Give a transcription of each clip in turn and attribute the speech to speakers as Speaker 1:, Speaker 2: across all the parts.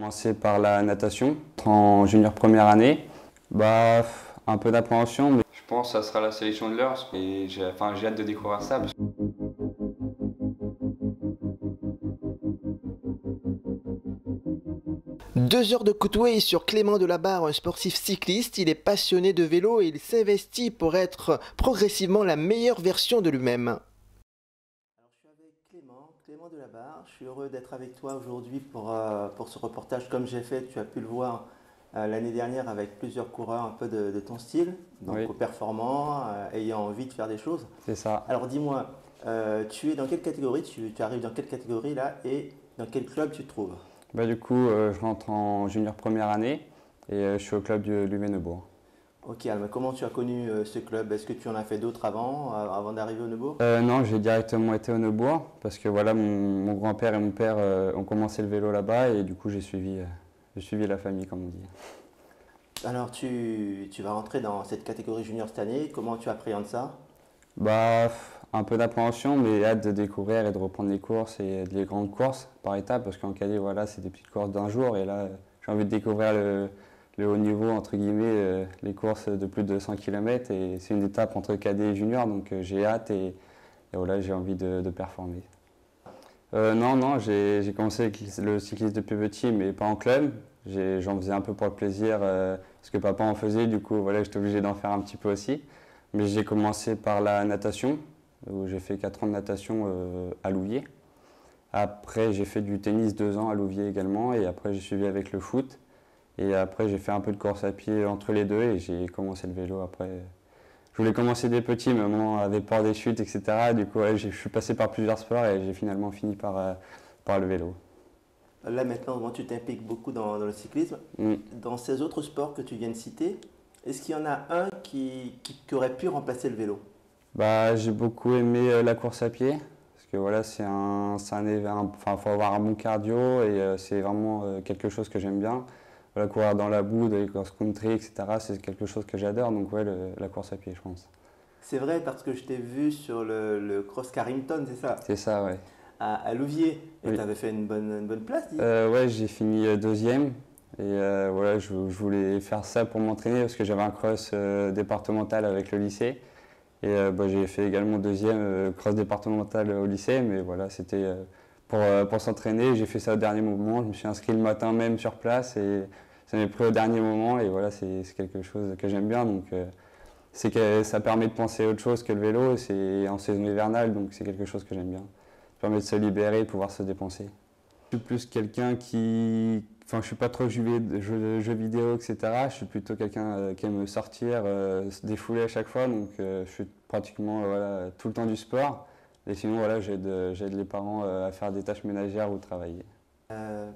Speaker 1: Commencé par la natation en junior première année. Un peu d'appréhension, mais je pense que ça sera la sélection de l'heure et j'ai hâte de découvrir ça.
Speaker 2: 2 heures de Coutway sur Clément Delabarre, un sportif cycliste. Il est passionné de vélo et il s'investit pour être progressivement la meilleure version de lui-même. Alors, je suis avec Clément Delabarre. Je suis heureux d'être avec toi aujourd'hui pour ce reportage. Comme j'ai fait, tu as pu le voir l'année dernière avec plusieurs coureurs un peu de ton style, donc
Speaker 1: Oui,
Speaker 2: performants, ayant envie de faire des choses.
Speaker 1: c'est ça.
Speaker 2: Alors dis-moi, tu es dans quelle catégorie, tu arrives dans quelle catégorie là et dans quel club tu te trouves?
Speaker 1: Du coup, je rentre en junior première année et je suis au club du Luménebourg.
Speaker 2: Ok, alors comment tu as connu ce club? Est-ce que tu en as fait d'autres avant d'arriver au Neubourg?
Speaker 1: Non, j'ai directement été au Neubourg parce que voilà, mon grand-père et mon père ont commencé le vélo là-bas et du coup, j'ai suivi la famille, comme on dit.
Speaker 2: Alors tu vas rentrer dans cette catégorie junior cette année, comment tu appréhendes ça?
Speaker 1: Un peu d'appréhension, mais hâte de découvrir et de reprendre les courses et les grandes courses par étapes parce qu'en cadet, voilà, c'est des petites courses d'un jour et là, j'ai envie de découvrir le haut niveau, entre guillemets, les courses de plus de 100 km et c'est une étape entre cadet et junior, donc j'ai hâte et voilà, j'ai envie de performer. Non, j'ai commencé le cyclisme depuis petit, mais pas en club. J'en faisais un peu pour le plaisir, parce que papa en faisait, du coup, voilà, j'étais obligé d'en faire un petit peu aussi. Mais j'ai commencé par la natation, où j'ai fait 4 ans de natation à Louviers. Après, j'ai fait du tennis 2 ans à Louviers également, et après, j'ai suivi avec le foot. Et après, j'ai fait un peu de course à pied entre les deux, et j'ai commencé le vélo après. Je voulais commencer des petits, mais maman avait peur des chutes, etc. Du coup, ouais, je suis passé par plusieurs sports et j'ai finalement fini par le vélo.
Speaker 2: Là maintenant, moi, tu t'impliques beaucoup dans le cyclisme.
Speaker 1: Mm.
Speaker 2: Dans ces autres sports que tu viens de citer, est-ce qu'il y en a un qui aurait pu remplacer le vélo?
Speaker 1: J'ai beaucoup aimé la course à pied, parce que voilà, faut avoir un bon cardio et c'est vraiment quelque chose que j'aime bien. Voilà, courir dans la boue, dans les cross-country, etc., c'est quelque chose que j'adore, donc ouais, la course à pied, je pense.
Speaker 2: C'est vrai parce que je t'ai vu sur le Cross Carrington, c'est ça?
Speaker 1: C'est ça, ouais.
Speaker 2: À Louviers. Et tu
Speaker 1: Oui.
Speaker 2: avais fait une bonne place, dis.
Speaker 1: Ouais, j'ai fini deuxième. Et voilà, je voulais faire ça pour m'entraîner parce que j'avais un cross départemental avec le lycée. Et j'ai fait également deuxième cross départemental au lycée. Mais voilà, c'était pour s'entraîner. J'ai fait ça au dernier moment. Je me suis inscrit le matin même sur place et ça m'est pris au dernier moment. Et voilà, c'est quelque chose que j'aime bien. Donc c'est que ça permet de penser à autre chose que le vélo. C'est en saison hivernale, donc c'est quelque chose que j'aime bien. Ça permet de se libérer, de pouvoir se dépenser. Je suis plus quelqu'un qui. Enfin, je suis pas trop jeux vidéo, etc. Je suis plutôt quelqu'un qui aime sortir, se défouler à chaque fois. Donc, je suis pratiquement voilà, tout le temps du sport. Et sinon, voilà, j'aide les parents à faire des tâches ménagères ou travailler.
Speaker 2: Euh,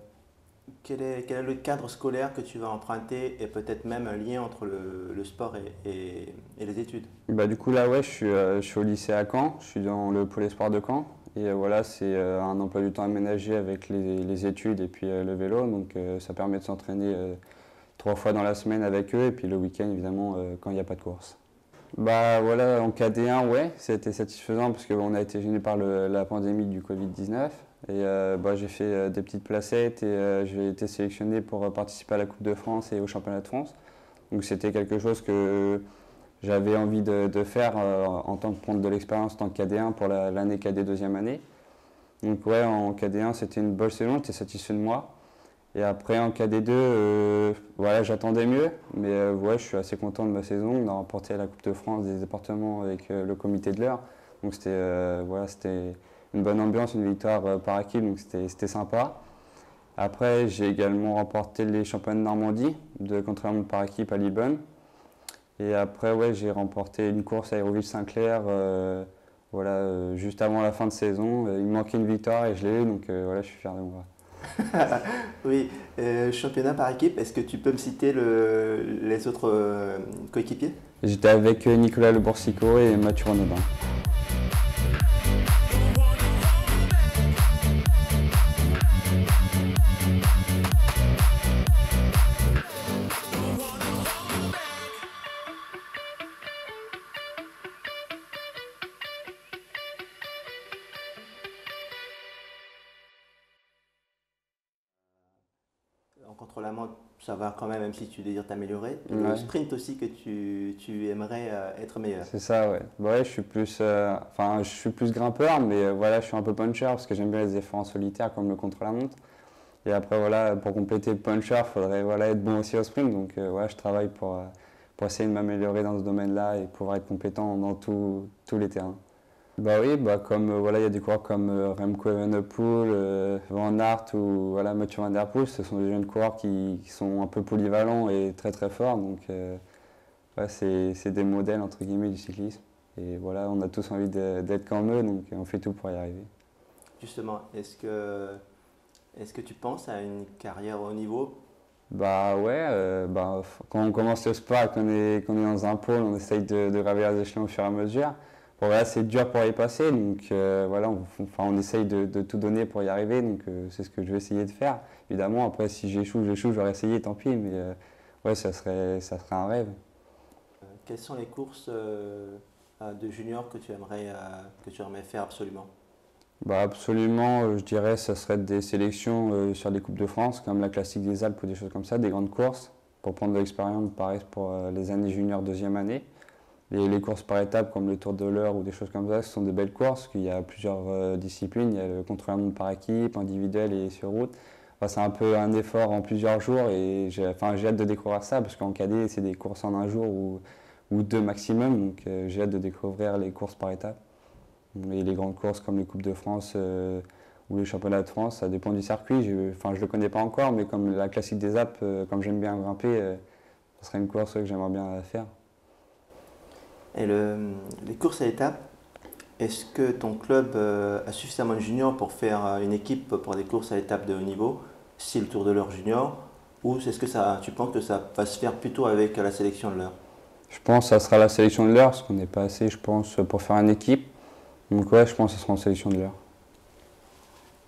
Speaker 2: quel est le cadre scolaire que tu vas emprunter et peut-être même un lien entre le sport et les études?
Speaker 1: Du coup, là, ouais, je suis au lycée à Caen. Je suis dans le pôle espoir de Caen. Et voilà, c'est un emploi du temps aménagé avec les études et puis le vélo. Donc, ça permet de s'entraîner 3 fois dans la semaine avec eux. Et puis le week-end, évidemment, quand il n'y a pas de course. Voilà, en KD1, ouais, c'était satisfaisant parce qu'on a été gêné par la pandémie du Covid-19. Et j'ai fait des petites placettes et j'ai été sélectionné pour participer à la Coupe de France et au Championnat de France. Donc c'était quelque chose que j'avais envie de faire en tant que prendre de l'expérience en tant que KD1 pour l'année KD deuxième année. Donc ouais, en KD1, c'était une bonne saison, j'étais satisfait de moi. Et après en KD2, voilà, j'attendais mieux, mais ouais, je suis assez content de ma saison. On a remporté la Coupe de France des départements avec le comité de l'heure. Donc c'était une bonne ambiance, une victoire par équipe, donc c'était sympa. Après, j'ai également remporté les championnats de Normandie de contre-la-montre par équipe à Libonne. Et après, ouais, j'ai remporté une course à Aéroville-Saint-Clair voilà, juste avant la fin de saison. Il me manquait une victoire et je l'ai eu, donc voilà, je suis fier de moi.
Speaker 2: Oui, championnat par équipe, est-ce que tu peux me citer les autres coéquipiers?
Speaker 1: J'étais avec Nicolas Le Boursicot et Mathieu Renaudin.
Speaker 2: contre-la-montre, ça va quand même si tu désires t'améliorer.
Speaker 1: Ouais.
Speaker 2: Le sprint aussi que tu aimerais être meilleur.
Speaker 1: C'est ça, ouais. Bah ouais, je suis plus grimpeur, mais voilà, je suis un peu puncher parce que j'aime bien les efforts en solitaire comme le contre-la-montre. Et après, voilà, pour compléter le puncher, il faudrait voilà, être bon aussi au sprint. Donc, voilà, je travaille pour essayer de m'améliorer dans ce domaine-là et pouvoir être compétent dans tous les terrains. Bah oui, bah comme voilà, il y a des coureurs comme Remco Evenepoel, Van Aert ou voilà, Mathieu Van Der Poel, ce sont des jeunes coureurs qui sont un peu polyvalents et très très forts. Donc, ouais, c'est des modèles entre guillemets du cyclisme. Et voilà, on a tous envie d'être comme eux, donc on fait tout pour y arriver.
Speaker 2: Justement, est-ce que tu penses à une carrière au niveau?
Speaker 1: Bah ouais, quand on commence le sport et qu'on est dans un pôle, on essaye de gravir les échelons au fur et à mesure. Bon, voilà, c'est dur pour y passer, donc voilà, on essaye de tout donner pour y arriver, donc c'est ce que je vais essayer de faire. Évidemment, après si j'échoue, j'aurais essayé, tant pis, mais ouais, ça serait un rêve.
Speaker 2: Quelles sont les courses de junior que tu aimerais faire absolument?
Speaker 1: Bah absolument, je dirais ça serait des sélections sur des Coupes de France, comme la Classique des Alpes ou des choses comme ça, des grandes courses, pour prendre de l'expérience, pareil pour les années juniors deuxième année. Et les courses par étapes comme le Tour de l'Eure ou des choses comme ça, ce sont des belles courses, qu'il y a plusieurs disciplines, il y a le contre-la-montre par équipe, individuel et sur route. Enfin, c'est un peu un effort en plusieurs jours et j'ai hâte de découvrir ça parce qu'en cadet c'est des courses en un jour ou deux maximum, donc j'ai hâte de découvrir les courses par étapes. Et les grandes courses comme les Coupes de France ou les Championnats de France, ça dépend du circuit. Je ne le connais pas encore, mais comme la Classique des Alpes, comme j'aime bien grimper, ce serait une course que j'aimerais bien faire.
Speaker 2: Et les courses à étapes, est-ce que ton club a suffisamment de juniors pour faire une équipe pour des courses à étapes de haut niveau, si le Tour de l'Eure junior, ou est-ce que tu penses que ça va se faire plutôt avec la sélection de l'Eure?
Speaker 1: Je pense que ça sera la sélection de l'Eure, parce qu'on n'est pas assez, je pense, pour faire une équipe. Donc ouais, je pense que ce sera en sélection de l'Eure.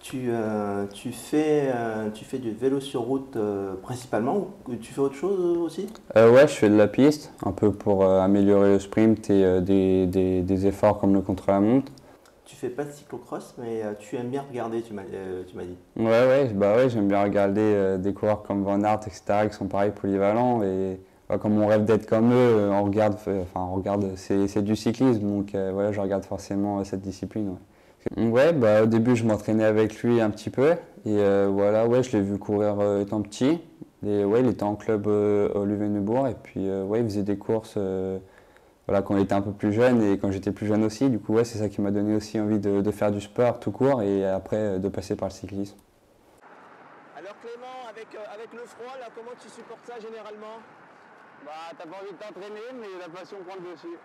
Speaker 2: Tu fais du vélo sur route principalement ou tu fais autre chose aussi?
Speaker 1: Ouais, je fais de la piste, un peu pour améliorer le sprint et des efforts comme le contre-la-montre.
Speaker 2: Tu fais pas de cyclocross, mais tu aimes bien regarder, tu m'as dit.
Speaker 1: Ouais, j'aime bien regarder des coureurs comme Van Aert, etc., qui sont pareil polyvalents. Et comme on rêve d'être comme eux, on regarde, c'est du cyclisme, donc voilà, je regarde forcément cette discipline. Ouais. Ouais, au début, je m'entraînais avec lui un petit peu. Et voilà, ouais, je l'ai vu courir étant petit. Et ouais, il était en club au Luvenebourg. Et puis, ouais, il faisait des courses voilà, quand il était un peu plus jeune et quand j'étais plus jeune aussi. Du coup, ouais, c'est ça qui m'a donné aussi envie de faire du sport tout court et après de passer par le cyclisme.
Speaker 2: Alors Clément, avec le froid, là, comment tu supportes ça généralement?
Speaker 3: Bah, t'as pas envie de t'entraîner, mais la passion prend le dessus.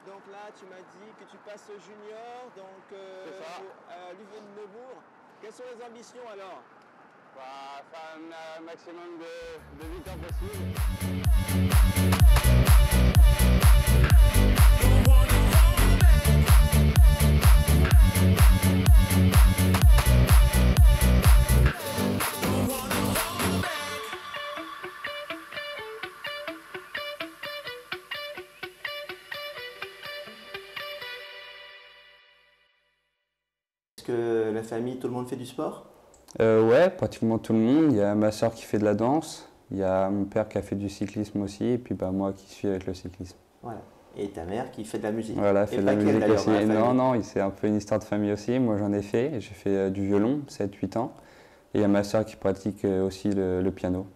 Speaker 2: Donc là, tu m'as dit que tu passes junior, donc à Luvenebourg. Quelles sont les ambitions alors?
Speaker 3: Bah, faire un maximum de victoires possible.
Speaker 2: Est-ce que la famille, tout le monde fait du sport?
Speaker 1: Ouais, pratiquement tout le monde. Il y a ma soeur qui fait de la danse, il y a mon père qui a fait du cyclisme aussi, et puis moi qui suis avec le cyclisme.
Speaker 2: Voilà. Et ta mère qui fait de la musique?
Speaker 1: Voilà,
Speaker 2: fait
Speaker 1: de la musique aussi. Non, c'est un peu une histoire de famille aussi. Moi j'en ai fait, j'ai fait du violon, 7-8 ans. Et il y a ma soeur qui pratique aussi le piano.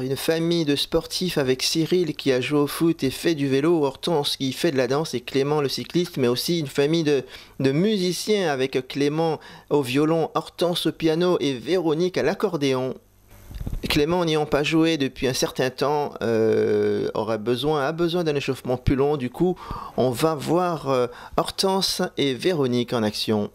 Speaker 2: Une famille de sportifs avec Cyril qui a joué au foot et fait du vélo, Hortense qui fait de la danse et Clément le cycliste, mais aussi une famille de musiciens avec Clément au violon, Hortense au piano et Véronique à l'accordéon. Clément, n'ayant pas joué depuis un certain temps, a besoin d'un échauffement plus long. Du coup, on va voir Hortense et Véronique en action.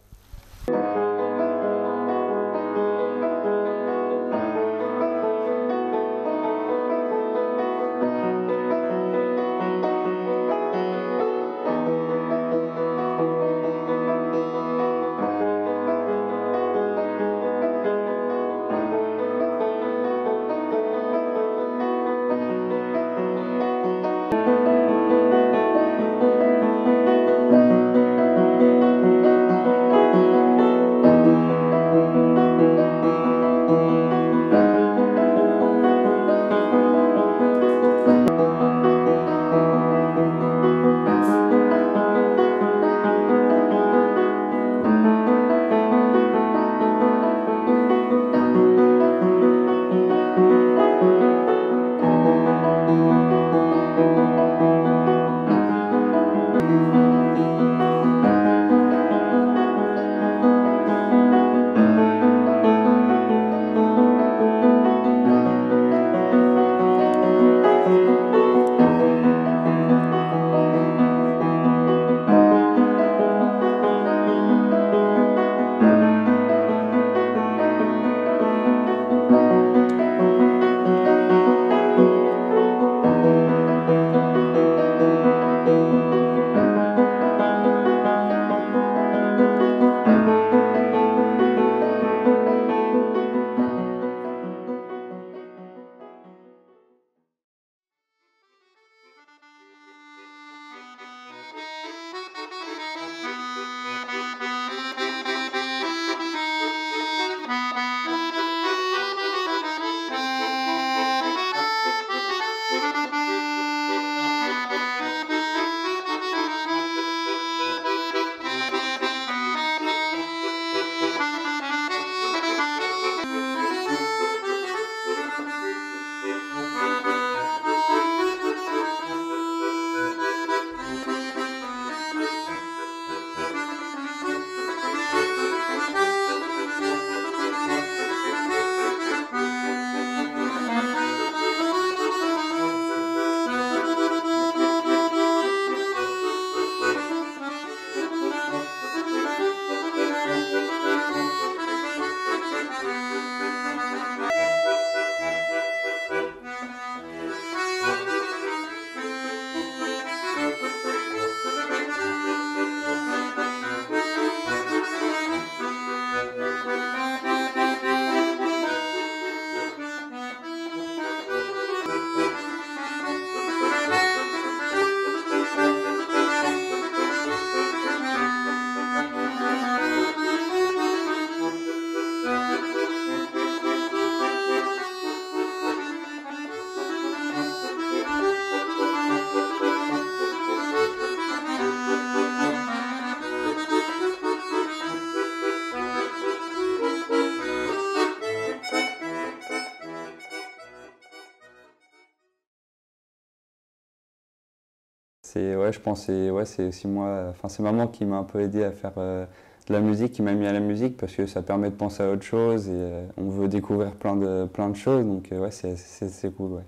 Speaker 1: Ouais, je pense que c'est aussi moi, enfin c'est maman qui m'a un peu aidé à faire de la musique, qui m'a mis à la musique parce que ça permet de penser à autre chose et on veut découvrir plein de choses, donc ouais, c'est cool. Ouais.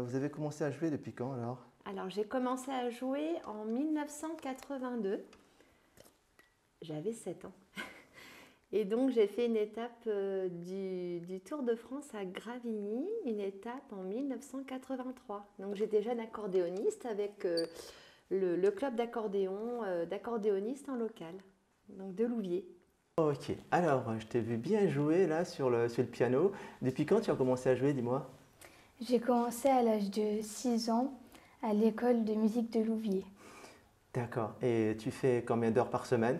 Speaker 2: Vous avez commencé à jouer depuis quand alors?
Speaker 4: Alors j'ai commencé à jouer en 1982, j'avais 7 ans. Et donc j'ai fait une étape du Tour de France à Gravigny, une étape en 1983. Donc j'étais jeune accordéoniste avec le club d'accordéonistes en local, donc de Louviers.
Speaker 2: Ok, alors je t'ai vu bien jouer là sur le piano. Depuis quand tu as commencé à jouer, dis-moi?
Speaker 5: J'ai commencé à l'âge de 6 ans à l'école de musique de Louviers.
Speaker 2: D'accord, et tu fais combien d'heures par semaine?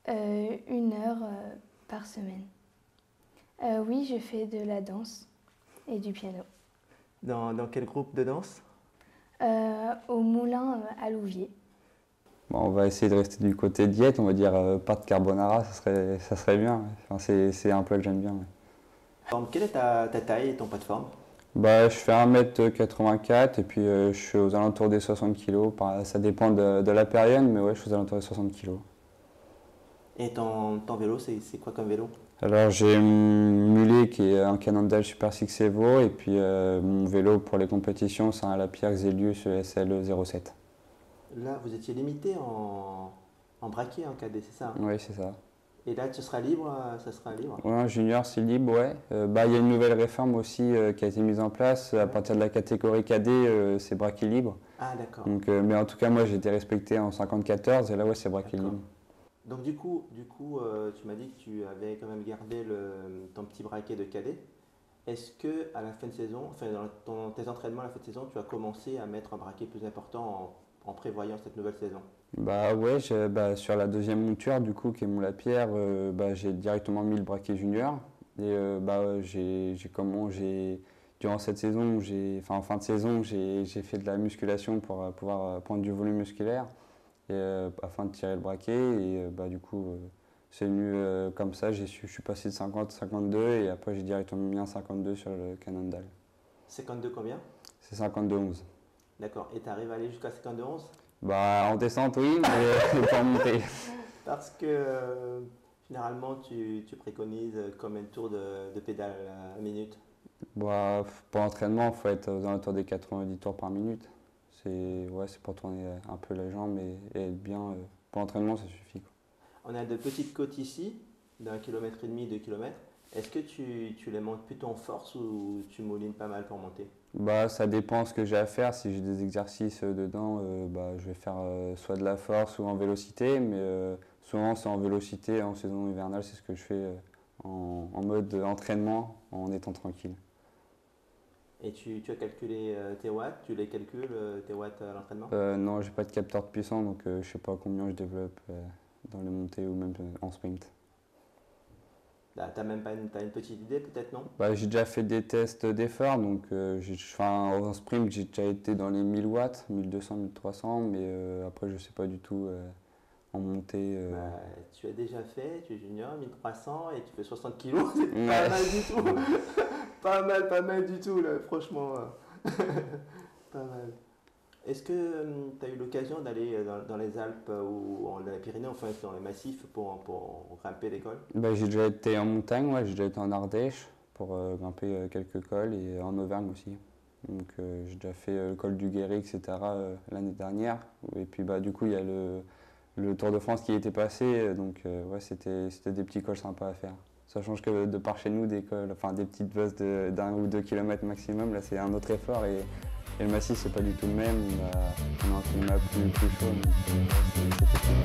Speaker 5: 1 heure par semaine. Oui, je fais de la danse et du piano.
Speaker 2: Dans quel groupe de danse?
Speaker 5: Au Moulin à Louviers.
Speaker 1: Bon, on va essayer de rester du côté diète, on va dire pâte carbonara, ça serait bien. Enfin, c'est un plat que j'aime bien. Ouais.
Speaker 2: Quelle est ta taille et ton poids de forme?
Speaker 1: Bah, je fais 1m84 et puis je suis aux alentours des 60 kg. Ça dépend de la période, mais ouais, je suis aux alentours des 60 kg.
Speaker 2: Et ton vélo, c'est quoi comme vélo?
Speaker 1: Alors j'ai mon mulet qui est un Cannondale Super 6 Evo et puis mon vélo pour les compétitions c'est un Lapierre Xelius SL 07.
Speaker 2: Là, vous étiez limité en braquet en cadet, c'est ça?
Speaker 1: Oui, c'est ça.
Speaker 2: Et là, tu seras libre, ça sera libre?
Speaker 1: Ouais, en junior c'est libre, ouais. Il y a une nouvelle réforme aussi qui a été mise en place. À partir de la catégorie cadet, c'est braquet libre.
Speaker 2: Ah d'accord.
Speaker 1: Donc, mais en tout cas, moi j'ai été respecté en 54 et là, ouais, c'est braquet libre.
Speaker 2: Donc du coup, tu m'as dit que tu avais quand même gardé ton petit braquet de cadet. Est-ce que à la fin de saison, enfin dans tes entraînements à la fin de saison, tu as commencé à mettre un braquet plus important en prévoyant cette nouvelle saison?
Speaker 1: Bah ouais, sur la deuxième monture du coup qui est mon Lapierre, j'ai directement mis le braquet junior et durant cette saison, en fin de saison, j'ai fait de la musculation pour pouvoir prendre du volume musculaire et afin de tirer le braquet et du coup c'est venu comme ça, je suis passé de 50 à 52 et après j'ai directement mis un 52 sur le Cannondale.
Speaker 2: 52 combien?
Speaker 1: C'est 52-11.
Speaker 2: D'accord, et tu arrives à aller jusqu'à 52-11?
Speaker 1: Bah en descente oui, mais pas en montée.
Speaker 2: Parce que généralement tu préconises combien de tours de pédale à minute?
Speaker 1: Bah, pour l'entraînement, il faut être aux alentours des 90 tours par minute. C'est pour tourner un peu la jambe et être bien. Pour l'entraînement, ça suffit, quoi.
Speaker 2: On a de petites côtes ici, d'1,5 km, 2 km. Est-ce que tu les montes plutôt en force ou tu moulines pas mal pour monter?
Speaker 1: Bah, ça dépend ce que j'ai à faire. Si j'ai des exercices dedans, je vais faire soit de la force ou en vélocité. Mais souvent, c'est en vélocité, en saison hivernale, c'est ce que je fais en mode entraînement, en étant tranquille.
Speaker 2: Et tu as calculé tes watts? Tu les calcules, tes watts à l'entraînement?
Speaker 1: Non, j'ai pas de capteur de puissance, donc je sais pas combien je développe dans les montées ou même en sprint.
Speaker 2: T'as même pas t'as une petite idée peut-être, non?
Speaker 1: Bah, j'ai déjà fait des tests d'effort, donc en sprint j'ai déjà été dans les 1000 watts, 1200, 1300, mais après je sais pas du tout en montée.
Speaker 2: Tu as déjà fait, tu es junior, 1300 et tu fais 60 kg, c'est pas mal du tout. Pas mal du tout, là, franchement. Pas mal. Est-ce que tu as eu l'occasion d'aller dans les Alpes ou dans les Pyrénées, enfin dans les massifs, pour grimper des cols?
Speaker 1: Bah, j'ai déjà été en montagne, ouais, j'ai déjà été en Ardèche pour grimper quelques cols et en Auvergne aussi. Donc j'ai déjà fait le col du Guéry, etc. L'année dernière. Et puis bah, du coup, il y a le Tour de France qui était passé, donc ouais, c'était des petits cols sympas à faire. Ça change que de par chez nous, des cols, enfin des petites bosses d'1 ou 2 km maximum, là c'est un autre effort et le massif c'est pas du tout le même, on a un climat plus chaud, donc c'était cool.